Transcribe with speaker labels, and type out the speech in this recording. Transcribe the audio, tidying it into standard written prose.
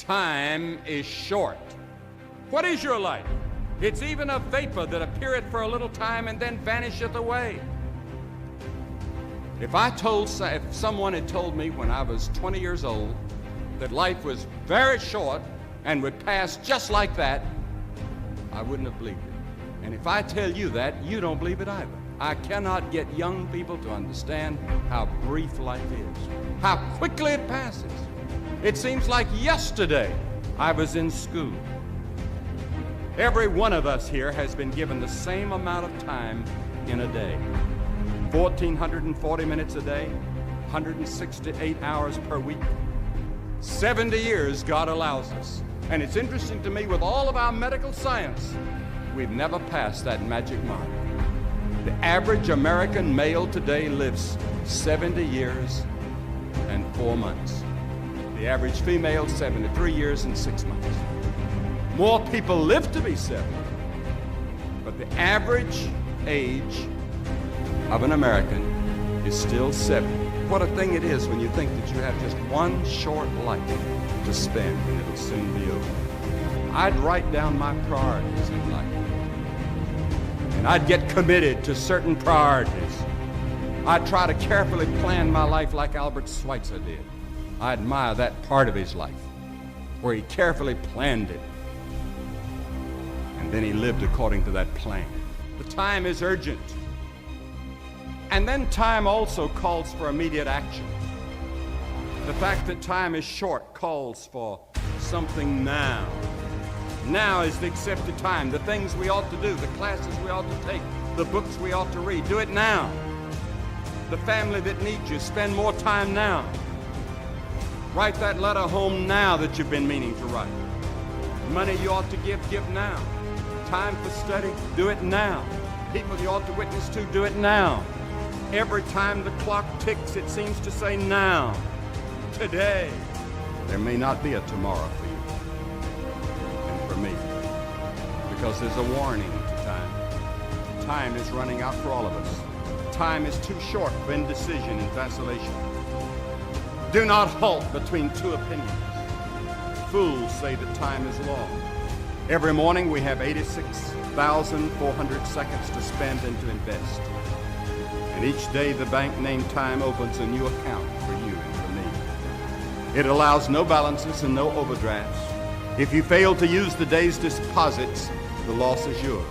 Speaker 1: Time is short. What is your life? It's even a vapor that appeareth for a little time and then vanisheth away. If someone had told me when I was 20 years old that life was very short and would pass just like that, I wouldn't have believed it. And if I tell you that, you don't believe it either. I cannot get young people to understand how brief life is, how quickly it passes. It seems like yesterday I was in school. Every one of us here has been given the same amount of time in a day. 1,440 minutes a day, 168 hours per week. 70 years God allows us. And it's interesting to me, with all of our medical science, we've never passed that magic mark. The average American male today lives 70 years and 4 months. The average female, 73 years and 6 months. More people live to be 70, but the average age of an American is still 70. What a thing it is when you think that you have just one short life to spend and it'll soon be over. I'd write down my priorities in life, and I'd get committed to certain priorities. I'd try to carefully plan my life like Albert Schweitzer did. I admire that part of his life where he carefully planned it, and then he lived according to that plan. The time is urgent. And then time also calls for immediate action. The fact that time is short calls for something now. Now is the accepted time. The things we ought to do, the classes we ought to take, the books we ought to read, do it now. The family that needs you, spend more time now. Write that letter home now that you've been meaning to write. Money you ought to give now. Time for study, do it now. People you ought to witness to, do it now. Every time the clock ticks, it seems to say now, today. There may not be a tomorrow for you and for me, because there's a warning to time. Time is running out for all of us. Time is too short for indecision and vacillation. Do not halt between two opinions. Fools say that time is long. Every morning we have 86,400 seconds to spend and to invest. And each day the bank named time opens a new account for you and for me. It allows no balances and no overdrafts. If you fail to use the day's deposits, the loss is yours.